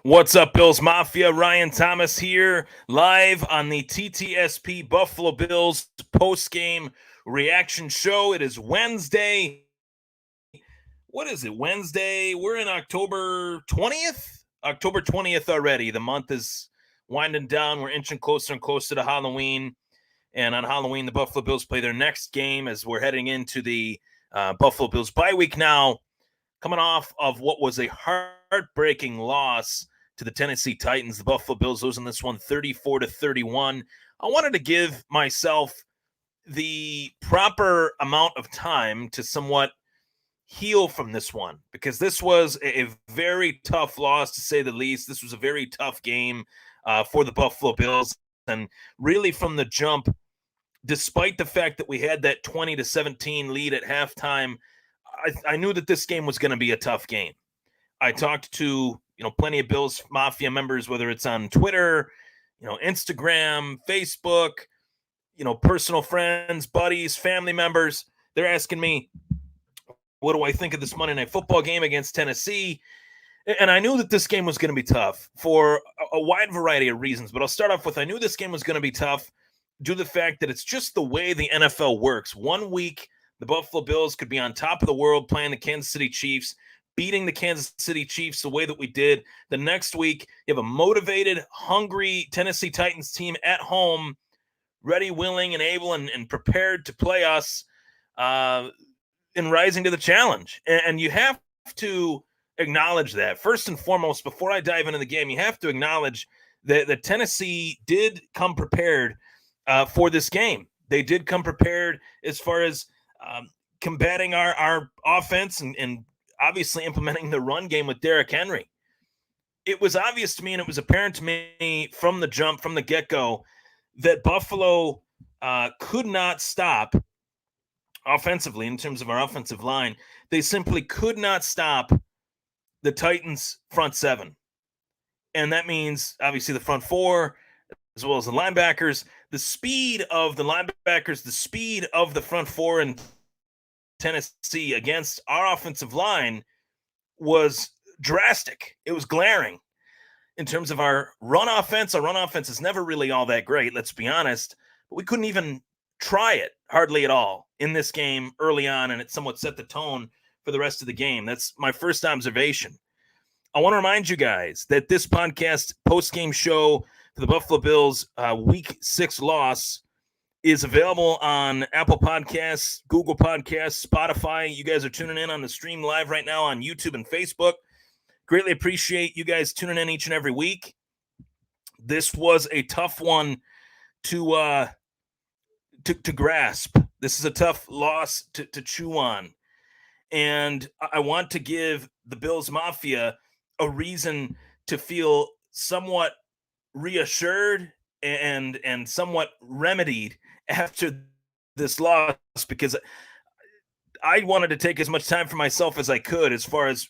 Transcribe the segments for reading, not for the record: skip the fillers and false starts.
What's up, Bills Mafia? Ryan Thomas here, live on the TTSP Buffalo Bills post-game reaction show. It is Wednesday. What is it? Wednesday. We're in October 20th? October 20th already. The month is winding down. We're inching closer and closer to Halloween. And on Halloween, the Buffalo Bills play their next game as we're heading into the Buffalo Bills bye week now, coming off of what was a heartbreaking loss to the Tennessee Titans. The Buffalo Bills losing this one 34-31. I wanted to give myself the proper amount of time to somewhat heal from this one, because this was a very tough loss, to say the least. This was a very tough game for the Buffalo Bills. And really from the jump, despite the fact that we had that 20-17 lead at halftime, I knew that this game was going to be a tough game. I talked to, plenty of Bills Mafia members, whether it's on Twitter, Instagram, Facebook, personal friends, buddies, family members. They're asking me, what do I think of this Monday Night Football game against Tennessee? And I knew that this game was going to be tough for a wide variety of reasons. But I'll start off with, I knew this game was going to be tough due to the fact that it's just the way the NFL works. 1 week, the Buffalo Bills could be on top of the world playing the Kansas City Chiefs, beating the Kansas City Chiefs the way that we did. The next week, you have a motivated, hungry Tennessee Titans team at home, ready, willing, and able and prepared to play us in rising to the challenge. And you have to acknowledge that. First and foremost, before I dive into the game, you have to acknowledge that Tennessee did come prepared for this game. They did come prepared as far as combating our offense and obviously implementing the run game with Derrick Henry. It was obvious to me, and it was apparent to me from the jump, from the get-go, that Buffalo could not stop offensively in terms of our offensive line. They simply could not stop the Titans' front seven. And that means, obviously, the front four, as well as the linebackers. The speed of the linebackers, the speed of the front four in Tennessee against our offensive line was drastic. It was glaring. In terms of our run offense is never really all that great, let's be honest. But we couldn't even try it hardly at all in this game early on, and it somewhat set the tone for the rest of the game. That's my first observation. I want to remind you guys that this podcast post-game show for the Buffalo Bills Week 6 loss is available on Apple Podcasts, Google Podcasts, Spotify. You guys are tuning in on the stream live right now on YouTube and Facebook. Greatly appreciate you guys tuning in each and every week. This was a tough one to grasp. This is a tough loss to chew on. And I want to give the Bills Mafia a reason to feel somewhat reassured and somewhat remedied after this loss, because I wanted to take as much time for myself as I could as far as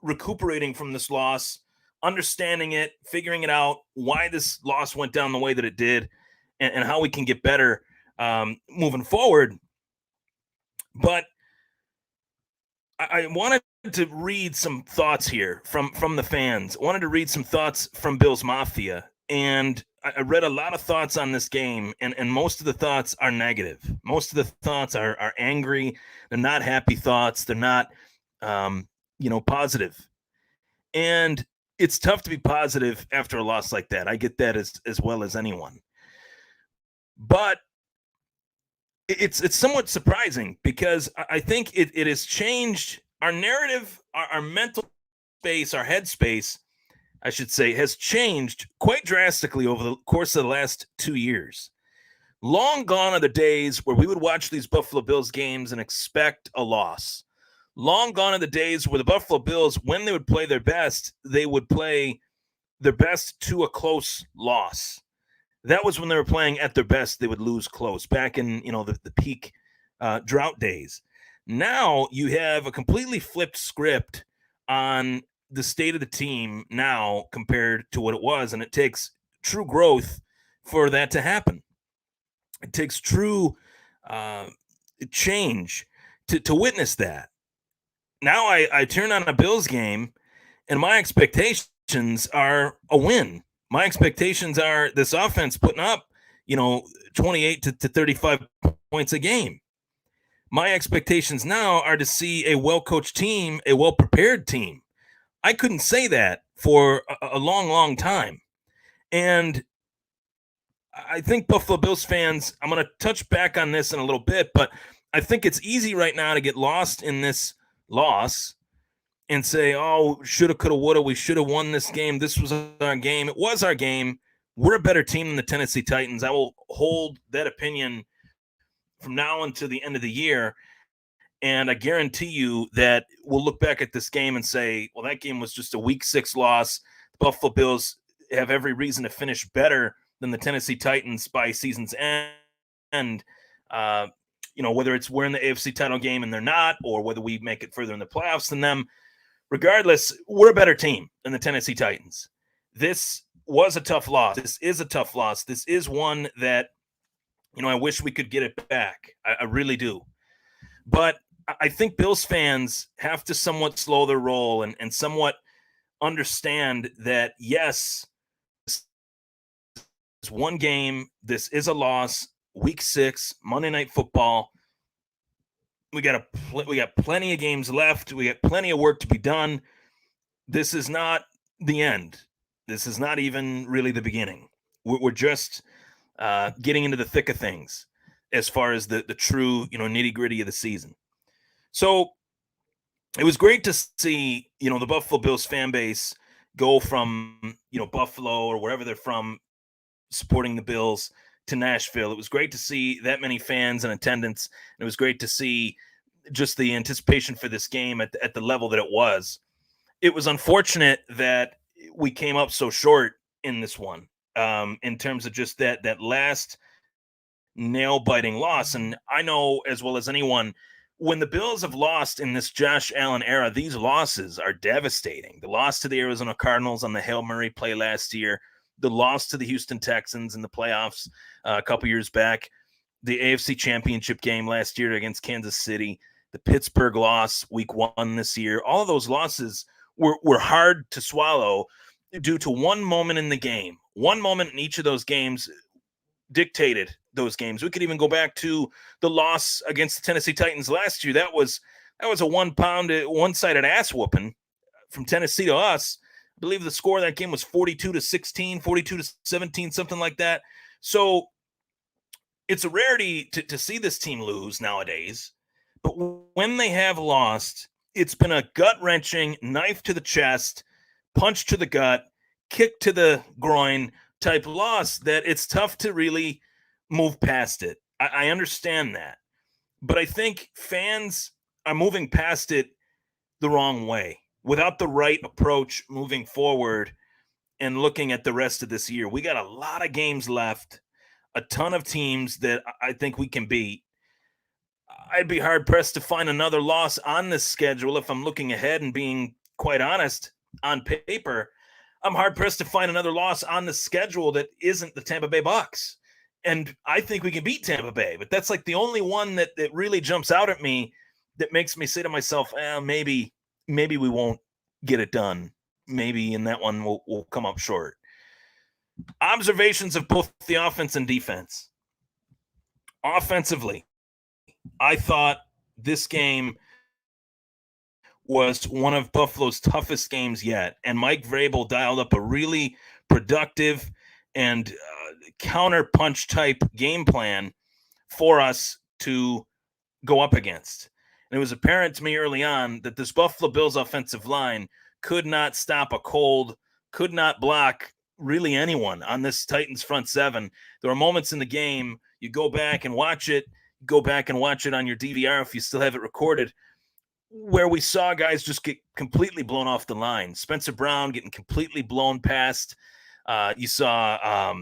recuperating from this loss, understanding it, figuring it out, why this loss went down the way that it did, and how we can get better moving forward. But I wanted to read some thoughts here from the fans. I wanted to read some thoughts from Bills Mafia, and I read a lot of thoughts on this game, and most of the thoughts are negative. Most of the thoughts are angry. They're not happy thoughts. They're not, positive. And it's tough to be positive after a loss like that. I get that as well as anyone. But it's somewhat surprising, because I think it has changed our narrative, our mental space, our headspace, I should say, has changed quite drastically over the course of the last 2 years. Long gone are the days where we would watch these Buffalo Bills games and expect a loss. Long gone are the days where the Buffalo Bills, when they would play their best, they would play their best to a close loss. That was when they were playing at their best. They would lose close back in, the peak drought days. Now you have a completely flipped script on the state of the team now compared to what it was. And it takes true growth for that to happen. It takes true change to witness that. Now I turn on a Bills game, and my expectations are a win. My expectations are this offense putting up, 28 to 35 points a game. My expectations now are to see a well-coached team, a well-prepared team. I couldn't say that for a long, long time. And I think Buffalo Bills fans, I'm going to touch back on this in a little bit, but I think it's easy right now to get lost in this loss and say, oh, shoulda, coulda, woulda, we should have won this game. This was our game. It was our game. We're a better team than the Tennessee Titans. I will hold that opinion from now until the end of the year. And I guarantee you that we'll look back at this game and say, well, that game was just a week 6 loss. The Buffalo Bills have every reason to finish better than the Tennessee Titans by season's end. Whether it's we're in the AFC title game and they're not, or whether we make it further in the playoffs than them, regardless, we're a better team than the Tennessee Titans. This was a tough loss. This is a tough loss. This is one that, I wish we could get it back. I really do. But I think Bills fans have to somewhat slow their roll and somewhat understand that, yes, this is one game. This is a loss. Week 6, Monday Night Football. We got plenty of games left. We got plenty of work to be done. This is not the end. This is not even really the beginning. We're just getting into the thick of things as far as the true, nitty gritty of the season. So it was great to see, the Buffalo Bills fan base go from, Buffalo or wherever they're from, supporting the Bills, to Nashville. It was great to see that many fans in attendance. And it was great to see just the anticipation for this game at the level that it was. It was unfortunate that we came up so short in this one, in terms of just that last nail-biting loss. And I know as well as anyone, when the Bills have lost in this Josh Allen era, these losses are devastating. The loss to the Arizona Cardinals on the Hail Mary play last year, the loss to the Houston Texans in the playoffs a couple years back, the AFC Championship game last year against Kansas City, the Pittsburgh loss week 1 this year. All of those losses were hard to swallow due to one moment in the game. One moment in each of those games dictated those games. We could even go back to the loss against the Tennessee Titans last year. That was a one-sided ass whooping from Tennessee to us. I believe the score of that game was 42-16, 42-17, something like that. So it's a rarity to see this team lose nowadays. But when they have lost, it's been a gut-wrenching, knife to the chest, punch to the gut, kick to the groin type loss that it's tough to really move past it. I understand that. But I think fans are moving past it the wrong way, without the right approach moving forward and looking at the rest of this year. We got a lot of games left, a ton of teams that I think we can beat. I'd be hard-pressed to find another loss on this schedule if I'm looking ahead and being quite honest. On paper, I'm hard-pressed to find another loss on the schedule that isn't the Tampa Bay Bucs. And I think we can beat Tampa Bay, but that's like the only one that really jumps out at me that makes me say to myself, maybe we won't get it done. Maybe in that one we'll come up short. Observations of both the offense and defense. Offensively, I thought this game was one of Buffalo's toughest games yet. And Mike Vrabel dialed up a really productive and counter-punch type game plan for us to go up against. And it was apparent to me early on that this Buffalo Bills offensive line could not stop a cold, could not block really anyone on this Titans front seven. There were moments in the game, you go back and watch it on your DVR if you still have it recorded, where we saw guys just get completely blown off the line. Spencer Brown getting completely blown past. You saw,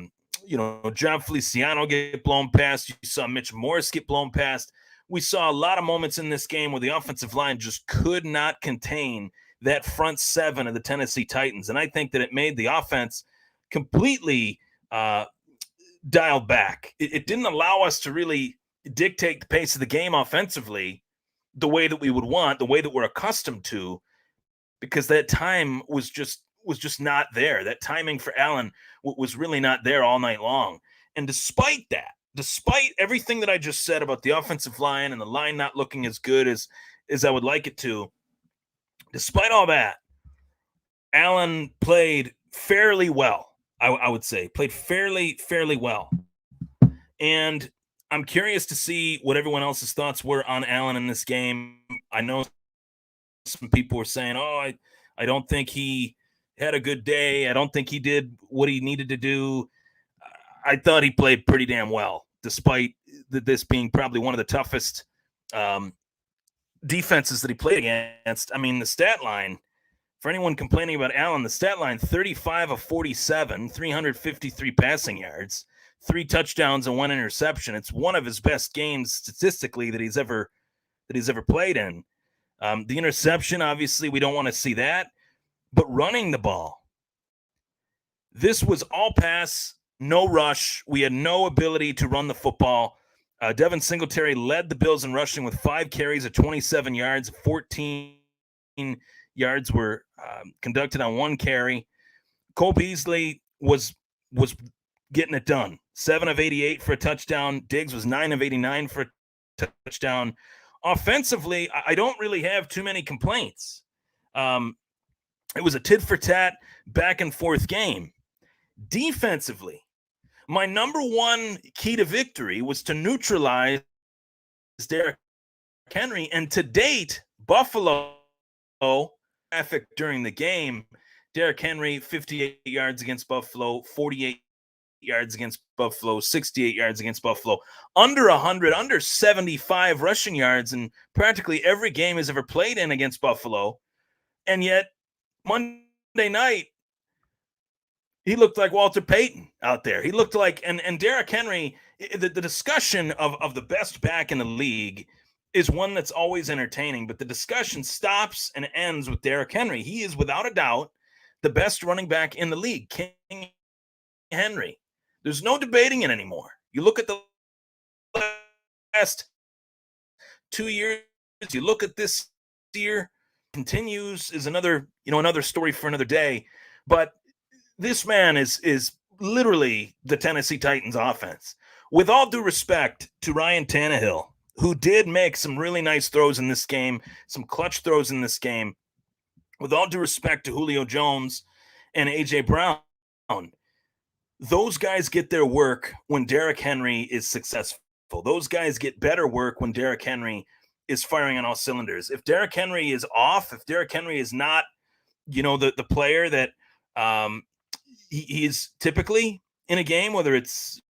John Feliciano get blown past. You saw Mitch Morris get blown past. We saw a lot of moments in this game where the offensive line just could not contain that front seven of the Tennessee Titans. And I think that it made the offense completely dialed back. It didn't allow us to really dictate the pace of the game offensively the way that we would want, the way that we're accustomed to, because that time was just was just not there. That timing for Allen was really not there all night long. And despite that, despite everything that I just said about the offensive line and the line not looking as good as I would like it to, despite all that, Allen played fairly well. I would say played fairly well. And I'm curious to see what everyone else's thoughts were on Allen in this game. I know some people were saying, "Oh, I don't think he had a good day. I don't think he did what he needed to do." I thought he played pretty damn well, despite this being probably one of the toughest defenses that he played against. I mean, the stat line, for anyone complaining about Allen, the stat line, 35 of 47, 353 passing yards, 3 touchdowns and 1 interception. It's one of his best games statistically that he's ever played in. The interception, obviously, we don't want to see that. But running the ball, this was all pass, no rush. We had no ability to run the football. Devin Singletary led the Bills in rushing with 5 carries of 27 yards. 14 yards were conducted on 1 carry. Cole Beasley was getting it done. 7 of 88 for a touchdown. Diggs was 9 of 89 for a touchdown. Offensively, I don't really have too many complaints. It was a tit-for-tat, back-and-forth game. Defensively, my number one key to victory was to neutralize Derrick Henry. And to date, Buffalo, traffic during the game, Derrick Henry, 58 yards against Buffalo, 48 yards against Buffalo, 68 yards against Buffalo, under 100, under 75 rushing yards in practically every game he's ever played in against Buffalo. And yet, Monday night, he looked like Walter Payton out there. He looked like, and Derrick Henry, the discussion of the best back in the league is one that's always entertaining, but the discussion stops and ends with Derrick Henry. He is, without a doubt, the best running back in the league, King Henry. There's no debating it anymore. You look at the last 2 years, you look at this year, continues is another story for another day. But this man is literally the Tennessee Titans offense. With all due respect to Ryan Tannehill, who did make some really nice throws in this game, some clutch throws in this game, with all due respect to Julio Jones and A.J. Brown, those guys get their work when Derrick Henry is successful. Those guys get better work when Derrick Henry is firing on all cylinders. If Derrick Henry is off, if Derrick Henry is not, the player that he is typically in a game, whether it's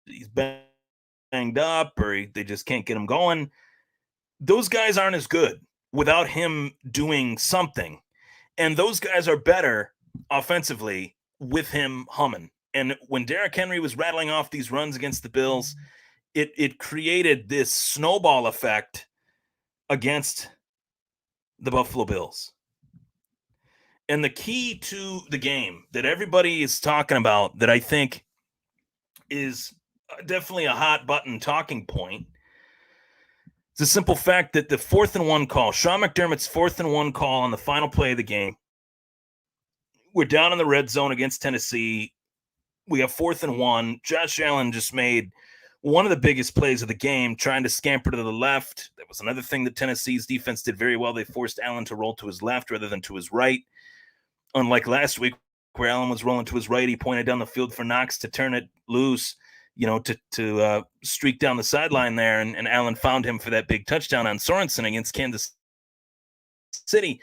he's banged up or they just can't get him going, those guys aren't as good without him doing something. And those guys are better offensively with him humming. And when Derrick Henry was rattling off these runs against the Bills, it created this snowball effect against the Buffalo Bills. And the key to the game that everybody is talking about, that I think is definitely a hot button talking point, is the simple fact that the 4th and 1 call, Sean McDermott's 4th and 1 call on the final play of the game, we're down in the red zone against Tennessee. We have 4th and 1. Josh Allen just made one of the biggest plays of the game, trying to scamper to the left. That was another thing that Tennessee's defense did very well. They forced Allen to roll to his left rather than to his right. Unlike last week, where Allen was rolling to his right, he pointed down the field for Knox to turn it loose, to streak down the sideline there, and Allen found him for that big touchdown on Sorensen against Kansas City.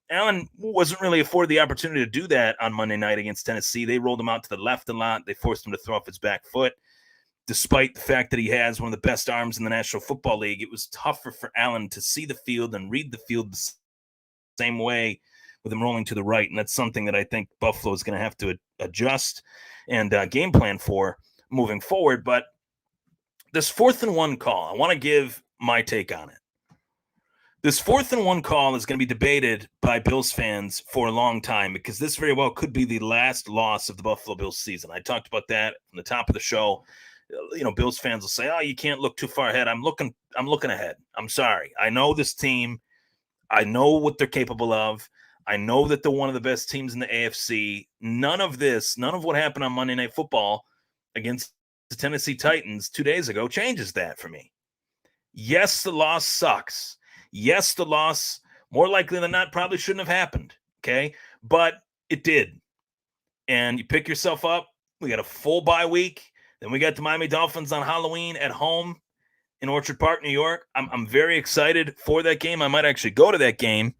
Allen wasn't really afforded the opportunity to do that on Monday night against Tennessee. They rolled him out to the left a lot. They forced him to throw off his back foot. Despite the fact that he has one of the best arms in the National Football League, it was tougher for Allen to see the field and read the field the same way with him rolling to the right. And that's something that I think Buffalo is going to have to adjust and game plan for moving forward. But this 4th and 1 call, I want to give my take on it. This 4th and 1 call is going to be debated by Bills fans for a long time, because this very well could be the last loss of the Buffalo Bills season. I talked about that from the top of the show. Bills fans will say, "Oh, you can't look too far ahead." I'm looking ahead. I'm sorry. I know this team. I know what they're capable of. I know that they're one of the best teams in the AFC. None of what happened on Monday Night Football against the Tennessee Titans 2 days ago changes that for me. Yes, the loss sucks. Yes, the loss, more likely than not, probably shouldn't have happened. Okay. But it did. And you pick yourself up. We got a full bye week. Then we got the Miami Dolphins on Halloween at home in Orchard Park, New York. I'm very excited for that game. I might actually go to that game,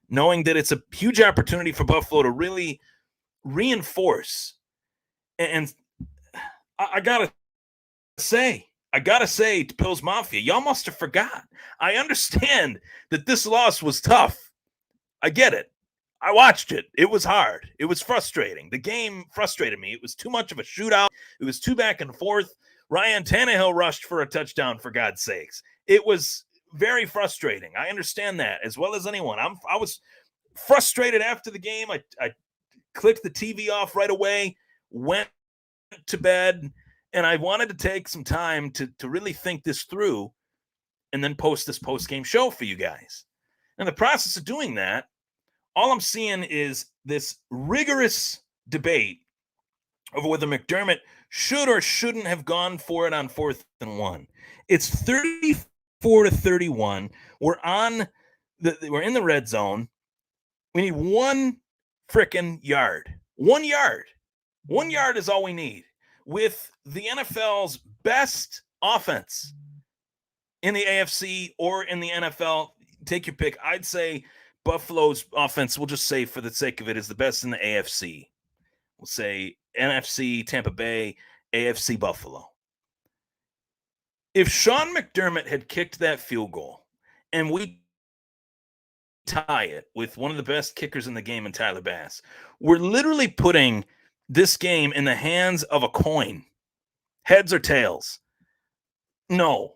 knowing that it's a huge opportunity for Buffalo to really reinforce. And I gotta say to Bills Mafia, y'all must have forgot. I understand that this loss was tough. I get it. I watched it. It was hard. It was frustrating. The game frustrated me. It was too much of a shootout. It was too back and forth. Ryan Tannehill rushed for a touchdown, for God's sakes. It was very frustrating. I understand that as well as anyone. I was frustrated after the game. I clicked the TV off right away, went to bed, and I wanted to take some time to really think this through and then post this post-game show for you guys. In the process of doing that, all I'm seeing is this rigorous debate over whether McDermott should or shouldn't have gone for it on 4th and 1. It's 34-31. We're in the red zone. We need one frickin' yard. 1 yard. 1 yard is all we need. With the NFL's best offense in the AFC or in the NFL, take your pick. I'd say Buffalo's offense, we'll just say for the sake of it, is the best in the AFC. We'll say NFC, Tampa Bay, AFC, Buffalo. If Sean McDermott had kicked that field goal and we tie it with one of the best kickers in the game in Tyler Bass, we're literally putting this game in the hands of a coin. Heads or tails? No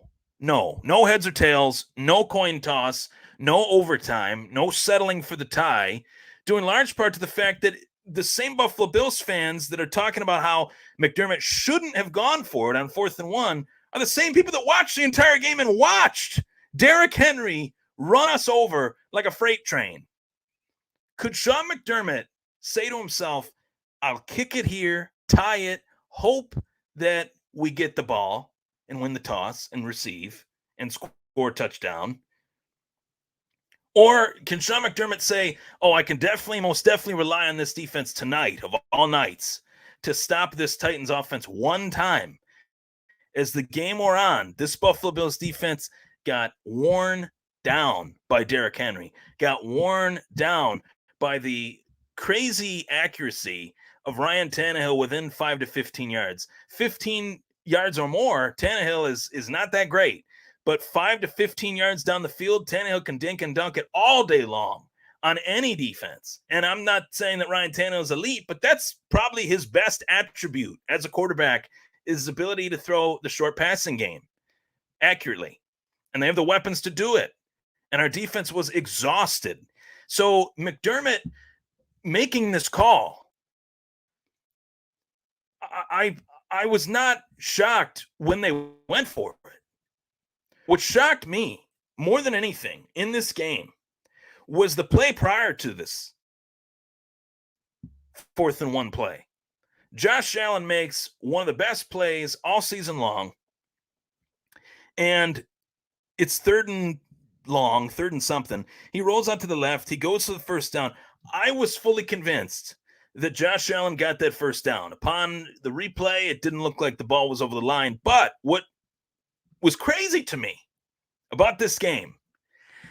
heads or tails, no coin toss, no overtime, no settling for the tie, due in large part to the fact that the same Buffalo Bills fans that are talking about how McDermott shouldn't have gone for it on 4th and 1 are the same people that watched the entire game and watched Derrick Henry run us over like a freight train. Could Sean McDermott say to himself, I'll kick it here, tie it, hope that we get the ball and win the toss and receive and score a touchdown? Or can Sean McDermott say, I can most definitely rely on this defense tonight of all nights to stop this Titans offense one time? As the game wore on, this Buffalo Bills defense got worn down by Derrick Henry, got worn down by the crazy accuracy of Ryan Tannehill within 5 to 15 yards. 15 yards or more, Tannehill is not that great. But 5 to 15 yards down the field, Tannehill can dink and dunk it all day long on any defense. And I'm not saying that Ryan Tannehill is elite, but that's probably his best attribute as a quarterback, is his ability to throw the short passing game accurately. And they have the weapons to do it. And our defense was exhausted. So McDermott making this call, I was not shocked when they went for it. What shocked me more than anything in this game was the play prior to this 4th and 1 play. Josh Allen makes one of the best plays all season long, and it's 3rd and long, 3rd and something. He rolls out to the left. He goes to the first down. I was fully convinced that Josh Allen got that first down. Upon the replay, it didn't look like the ball was over the line. But what was crazy to me about this game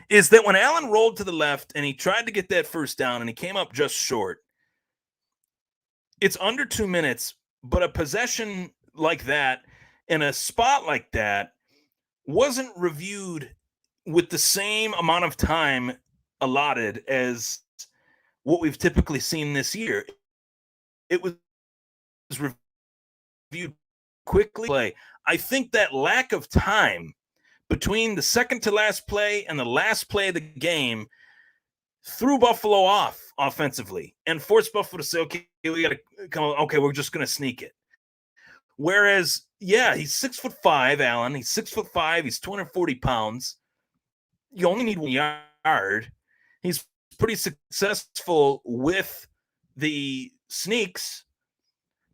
is that when Allen rolled to the left and he tried to get that first down and he came up just short, it's under 2 minutes, but a possession like that in a spot like that wasn't reviewed with the same amount of time allotted as what we've typically seen this year. It was reviewed quickly. I think that lack of time between the second to last play and the last play of the game threw Buffalo off offensively and forced Buffalo to say, okay, we got to come. Okay, we're just going to sneak it. Whereas, yeah, he's 6'5", Allen. He's 6'5". He's 240 pounds. You only need 1 yard. He's pretty successful with the sneaks,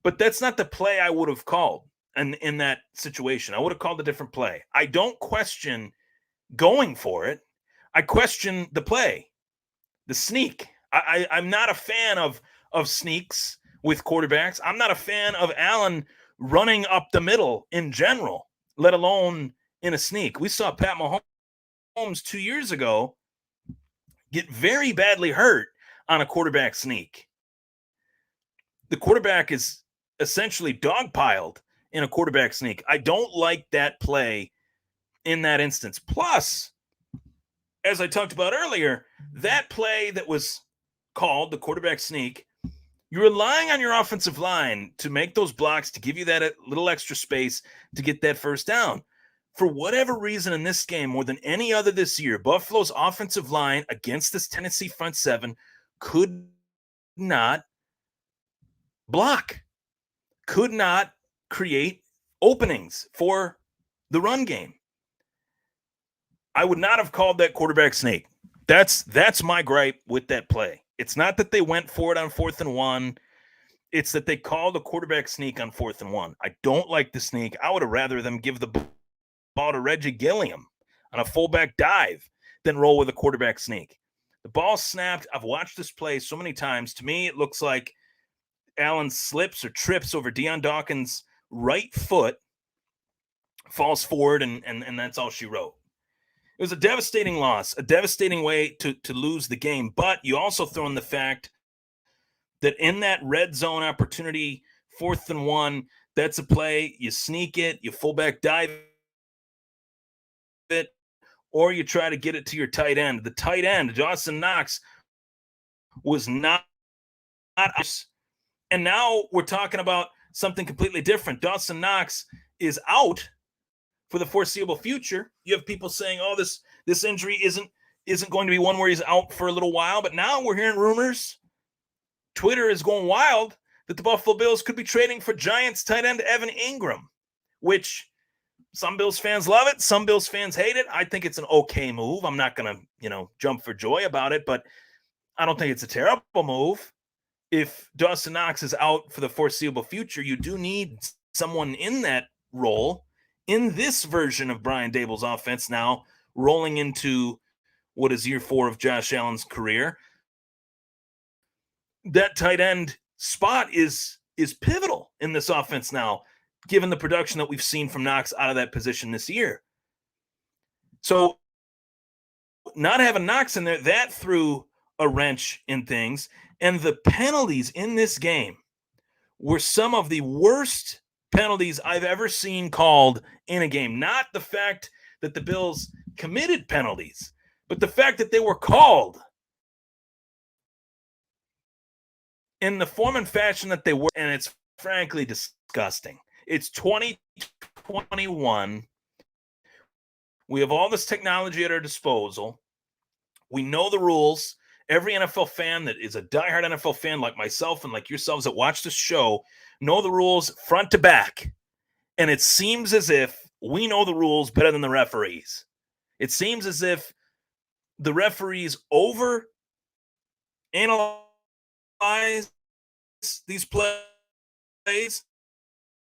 but that's not the play I would have called in that situation. I would have called a different play. I don't question going for it. I question the play, the sneak. I'm not a fan of sneaks with quarterbacks. I'm not a fan of Allen running up the middle in general, let alone in a sneak. We saw Pat Mahomes 2 years ago get very badly hurt on a quarterback sneak. The quarterback is essentially dogpiled in a quarterback sneak. I don't like that play in that instance. Plus, as I talked about earlier, that play that was called the quarterback sneak, you're relying on your offensive line to make those blocks, to give you that little extra space to get that first down. For whatever reason in this game, more than any other this year, Buffalo's offensive line against this Tennessee front seven could not block, could not create openings for the run game. I would not have called that quarterback sneak. That's my gripe with that play. It's not that they went for it on 4th and 1. It's that they called a quarterback sneak on 4th and 1. I don't like the sneak. I would have rather them give the ball to Reggie Gilliam on a fullback dive than roll with a quarterback sneak. The ball snapped. I've watched this play so many times. To me, it looks like Allen slips or trips over Deion Dawkins' right foot, falls forward, and that's all she wrote. It was a devastating loss, a devastating way to lose the game. But you also throw in the fact that in that red zone opportunity, 4th and 1, that's a play. You sneak it, you fullback dive it, or you try to get it to your tight end. The tight end, Dawson Knox, was not. And now we're talking about something completely different. Dawson Knox is out for the foreseeable future. You have people saying, "Oh, this injury isn't going to be one where he's out for a little while." But now we're hearing rumors. Twitter is going wild that the Buffalo Bills could be trading for Giants tight end Evan Engram, which some Bills fans love it, some Bills fans hate it. I think it's an okay move. I'm not going to, jump for joy about it, but I don't think it's a terrible move. If Dawson Knox is out for the foreseeable future, you do need someone in that role. In this version of Brian Daboll's offense now, rolling into what is year 4 of Josh Allen's career, that tight end spot is pivotal in this offense now, given the production that we've seen from Knox out of that position this year. So not having Knox in there, that threw a wrench in things. And the penalties in this game were some of the worst penalties I've ever seen called in a game. Not the fact that the Bills committed penalties, but the fact that they were called in the form and fashion that they were. And it's frankly disgusting. It's 2021. We have all this technology at our disposal. We know the rules. Every NFL fan that is a diehard NFL fan like myself and like yourselves that watch this show know the rules front to back. And it seems as if we know the rules better than the referees. It seems as if the referees over analyze these plays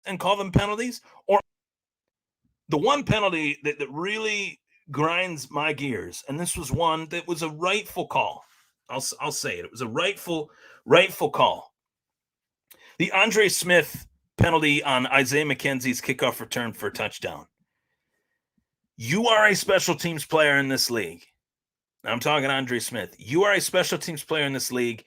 and call them penalties. Or the one penalty that really grinds my gears, and this was one that was a rightful call. I'll say it. It was a rightful call. The Andre Smith penalty on Isaiah McKenzie's kickoff return for a touchdown. You are a special teams player in this league. I'm talking Andre Smith. You are a special teams player in this league.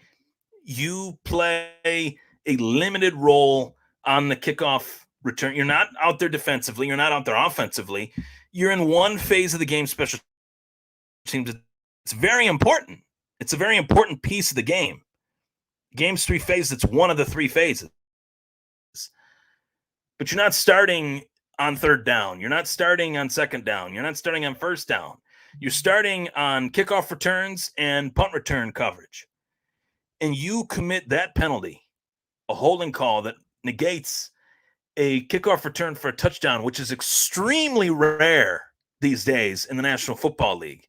You play a limited role on the kickoff return. You're not out there defensively. You're not out there offensively. You're in one phase of the game, special teams. It's very important. It's a very important piece of the game. Game's 3 phases. It's one of the 3 phases. But you're not starting on 3rd down. You're not starting on 2nd down. You're not starting on 1st down. You're starting on kickoff returns and punt return coverage. And you commit that penalty, a holding call that negates a kickoff return for a touchdown, which is extremely rare these days in the National Football League.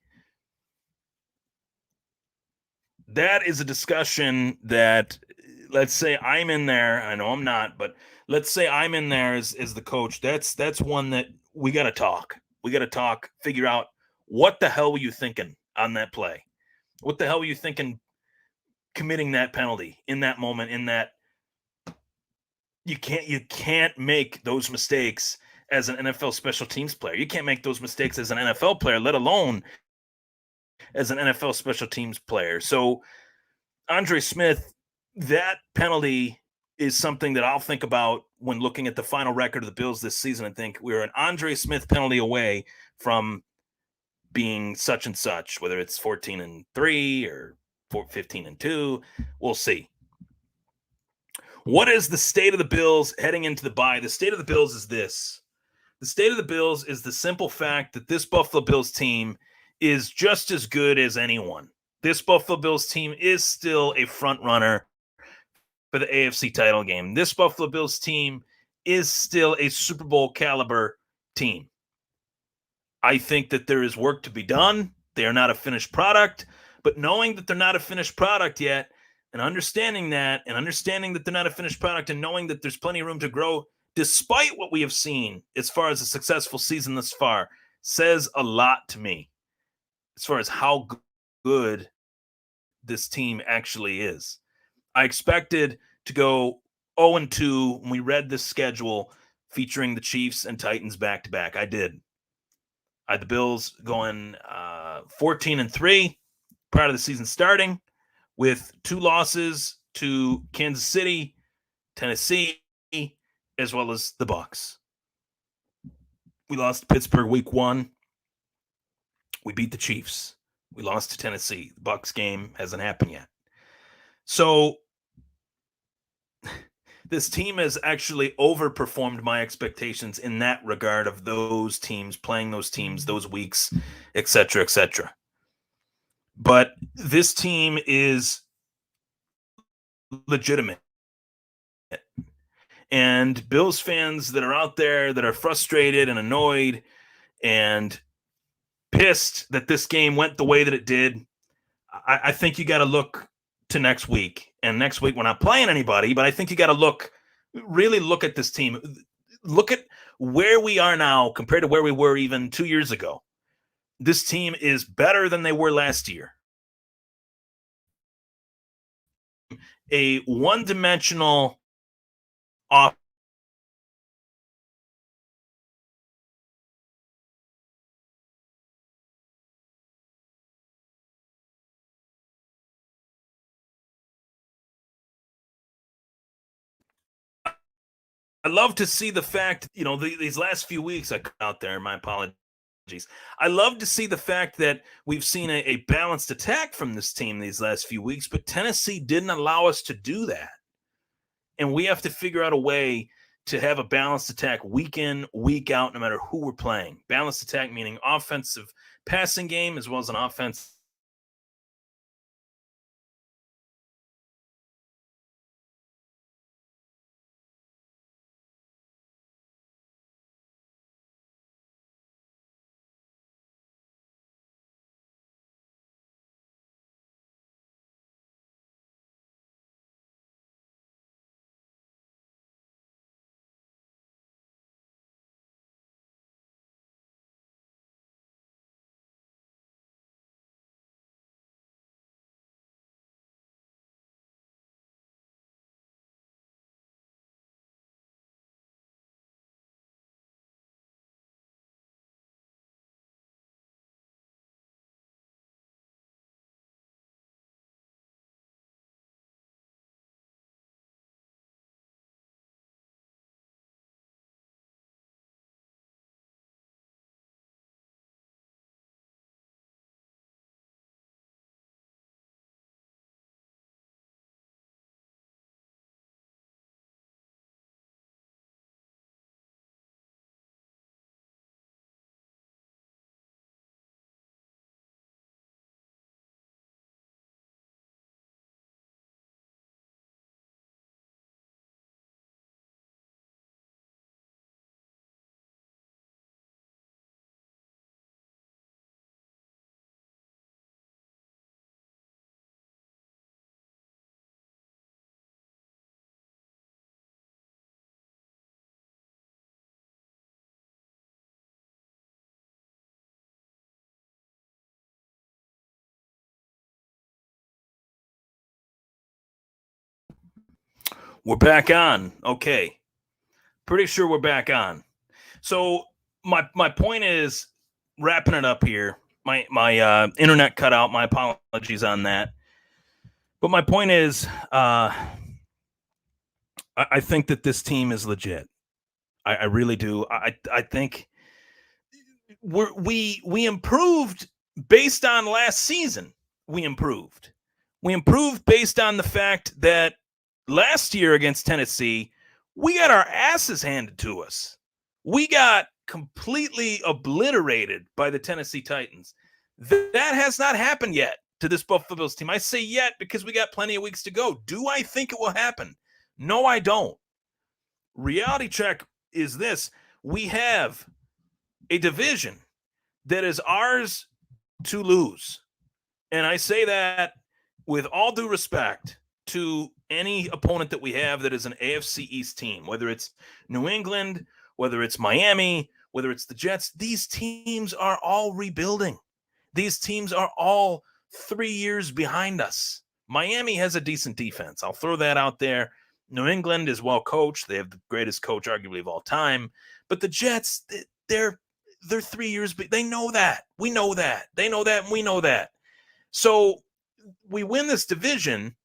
that is a discussion that, let's say I'm in there. I know I'm not, but let's say I'm in there as the coach. That's one that we got to talk. We got to talk, figure out what the hell were you thinking on that play? What the hell were you thinking committing that penalty in that moment, in that you can't make those mistakes as an NFL special teams player. You can't make those mistakes as an NFL player, let alone as an NFL special teams player. So Andre Smith, that penalty is something that I'll think about when looking at the final record of the Bills this season and think we're an Andre Smith penalty away from being such and such, whether it's 14-3 or 15-2. We'll see. What is the state of the Bills heading into the bye? The state of the Bills is this. The state of the Bills is the simple fact that this Buffalo Bills team is just as good as anyone. This Buffalo Bills team is still a front runner for the AFC title game. This Buffalo Bills team is still a Super Bowl caliber team. I think that there is work to be done. They are not a finished product, but knowing that they're not a finished product yet, and understanding that they're not a finished product, and knowing that there's plenty of room to grow, despite what we have seen as far as a successful season thus far, says a lot to me as far as how good this team actually is. I expected to go 0-2 when we read this schedule featuring the Chiefs and Titans back to back. I did. I had the Bills going 14-3 prior to the season starting, with 2 losses to Kansas City, Tennessee, as well as the Bucs. We lost to Pittsburgh week 1. We beat the Chiefs. We lost to Tennessee. The Bucs game hasn't happened yet. So this team has actually overperformed my expectations in that regard of those teams, playing those teams, those weeks, et cetera, et cetera. But this team is legitimate. And Bills fans that are out there that are frustrated and annoyed and pissed that this game went the way that it did, I think you got to look to next week. And next week we're not playing anybody, but I think you got to really look at this team. Look at where we are now compared to where we were even 2 years ago. This team is better than they were last year. A one-dimensional off. I love to see the fact, these last few weeks I cut out there, my apologies. I love to see the fact that we've seen a balanced attack from this team these last few weeks, but Tennessee didn't allow us to do that. And we have to figure out a way to have a balanced attack week in, week out, no matter who we're playing. Balanced attack meaning offensive passing game as well as an offense We're back on. Okay. Pretty sure we're back on. So my point is, wrapping it up here. My internet cut out. My apologies on that. But my point is, I think that this team is legit. I really do. I think we improved based on last season. We improved. We improved based on the fact that last year against Tennessee, we got our asses handed to us. We got completely obliterated by the Tennessee Titans. That has not happened yet to this Buffalo Bills team. I say yet because we got plenty of weeks to go. Do I think it will happen? No, I don't. Reality check is this. We have a division that is ours to lose. And I say that with all due respect to any opponent that we have that is an AFC East team, whether it's New England, whether it's Miami, whether it's the Jets. These teams are all rebuilding. These teams are all 3 years behind us. Miami has a decent defense. I'll throw that out there. New England is well coached. They have the greatest coach arguably of all time. But the Jets, they're 3 years. They know that. We know that. They know that, and we know that. So we win this division.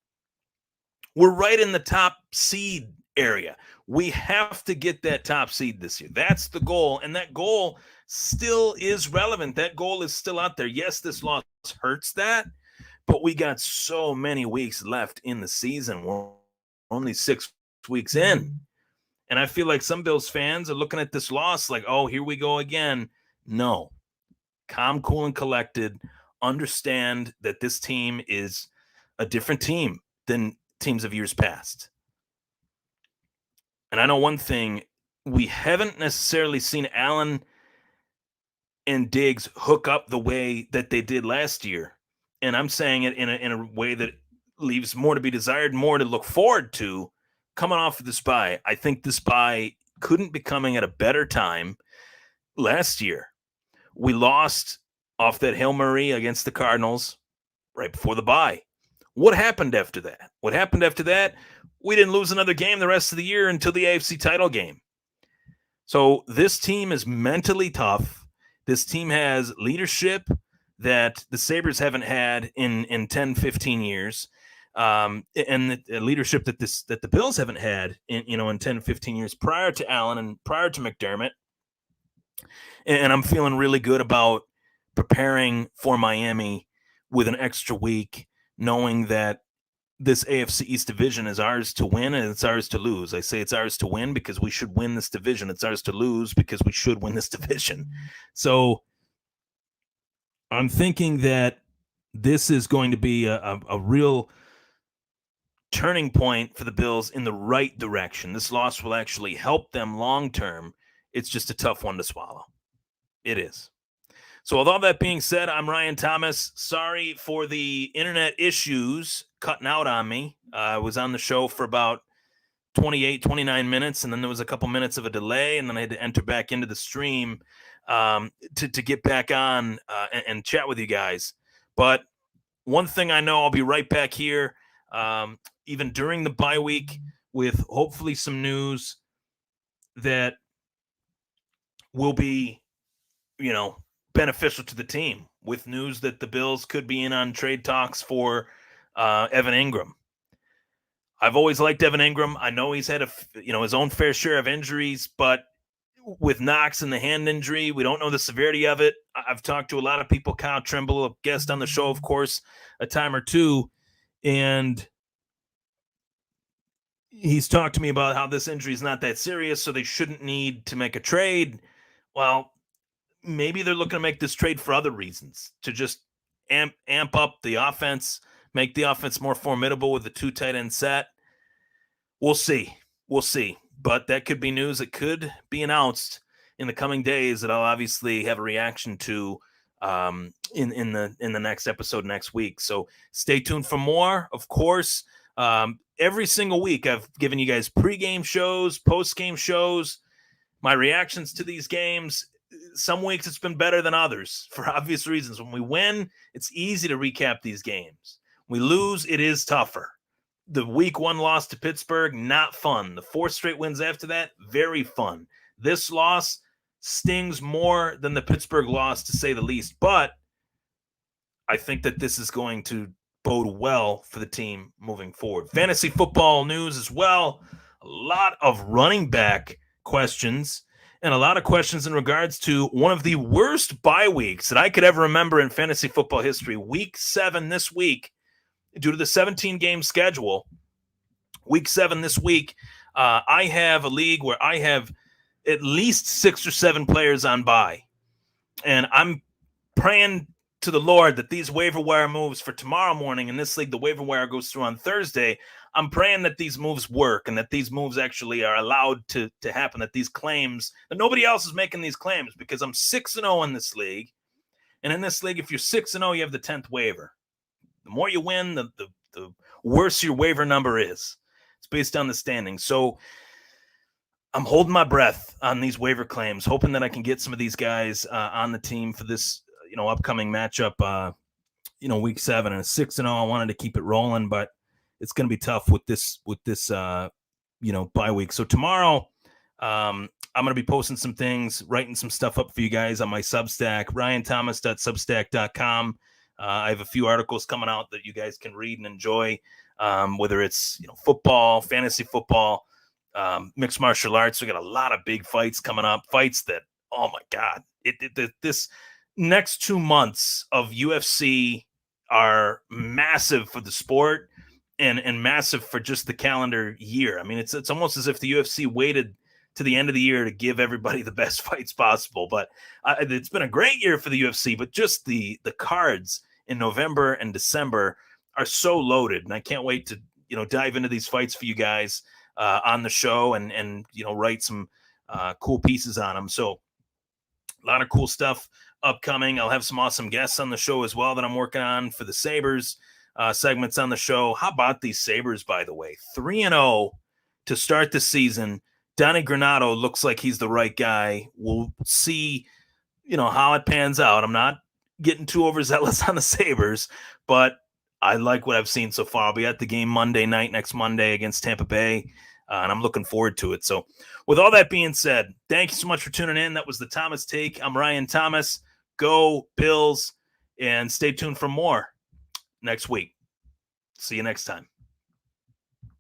We're right in the top seed area. We have to get that top seed this year. That's the goal, and that goal still is relevant. That goal is still out there. Yes, this loss hurts that, but we got so many weeks left in the season. We're only 6 weeks in. And I feel like some Bills fans are looking at this loss like, oh, here we go again. No. Calm, cool, and collected. Understand that this team is a different team than teams of years past. And I know one thing, we haven't necessarily seen Allen and Diggs hook up the way that they did last year. And I'm saying it in a way that leaves more to be desired, more to look forward to coming off of this bye. I think this bye couldn't be coming at a better time. Last year, we lost off that Hail Mary against the Cardinals right before the bye. What happened after that? What happened after that? We didn't lose another game the rest of the year until the AFC title game. So this team is mentally tough. This team has leadership that the Sabres haven't had in 10, 15 years. And the leadership that the Bills haven't had in 10, 15 years prior to Allen and prior to McDermott. And I'm feeling really good about preparing for Miami with an extra week, knowing that this AFC East division is ours to win and it's ours to lose. I say it's ours to win because we should win this division. It's ours to lose because we should win this division. So I'm thinking that this is going to be a real turning point for the Bills in the right direction. This loss will actually help them long term. It's just a tough one to swallow. It is. So with all that being said, I'm Ryan Thomas. Sorry for the internet issues cutting out on me. I was on the show for about 28, 29 minutes, and then there was a couple minutes of a delay, and then I had to enter back into the stream to get back on and chat with you guys. But one thing I know, I'll be right back here, even during the bye week, with hopefully some news that will be, beneficial to the team, with news that the Bills could be in on trade talks for Evan Engram. I've always liked Evan Engram. I know he's had his own fair share of injuries, but with Knox and the hand injury, we don't know the severity of it. I've talked to a lot of people. Kyle Trimble, a guest on the show, of course, a time or two, and he's talked to me about how this injury is not that serious, so they shouldn't need to make a trade. Well, maybe they're looking to make this trade for other reasons, to just amp up the offense, make the offense more formidable with the 2 tight end set. We'll see. But that could be news that could be announced in the coming days that I'll obviously have a reaction to in the next episode next week. So stay tuned for more. Of course, every single week I've given you guys pregame shows, postgame shows, my reactions to these games. Some weeks it's been better than others for obvious reasons. When we win, it's easy to recap these games. We lose, it is tougher. The week 1 loss to Pittsburgh, not fun. The 4 straight wins after that, very fun. This loss stings more than the Pittsburgh loss, to say the least. But I think that this is going to bode well for the team moving forward. Fantasy football news as well. A lot of running back questions and a lot of questions in regards to one of the worst bye weeks that I could ever remember in fantasy football history. Week 7 this week, due to the 17-game schedule. Week 7 this week, I have a league where I have at least 6 or 7 players on bye. And I'm praying to the Lord that these waiver wire moves for tomorrow morning, in this league, the waiver wire goes through on Thursday. I'm praying that these moves work and that these moves actually are allowed to happen, that these claims, that nobody else is making these claims, because I'm 6-0 in this league. And in this league, if you're 6-0, you have the 10th waiver. The more you win, the worse your waiver number is. It's based on the standings. So I'm holding my breath on these waiver claims, hoping that I can get some of these guys on the team for this, upcoming matchup, week 7. And 6-0, I wanted to keep it rolling, but it's going to be tough with this bye week. So tomorrow, I'm going to be posting some things, writing some stuff up for you guys on my Substack, ryanthomas.substack.com. I have a few articles coming out that you guys can read and enjoy, whether it's football, fantasy football, mixed martial arts. We got a lot of big fights coming up, fights that, oh my God, this next 2 months of UFC are massive for the sport and massive for just the calendar year. I mean, it's almost as if the UFC waited to the end of the year to give everybody the best fights possible. But it's been a great year for the UFC, but just the cards in November and December are so loaded, and I can't wait to dive into these fights for you guys on the show and write some cool pieces on them. So a lot of cool stuff upcoming. I'll have some awesome guests on the show as well that I'm working on for the Sabres segments on the show. How about these Sabres, by the way? 3-0 to start the season. Donnie Granato looks like he's the right guy. We'll see, how it pans out. I'm not getting too overzealous on the Sabres, but I like what I've seen so far. I'll be at the game next Monday against Tampa Bay, and I'm looking forward to it. So with all that being said, thank you so much for tuning in. That was the Thomas Take. I'm Ryan Thomas. Go Bills, and stay tuned for more next week. See you next time.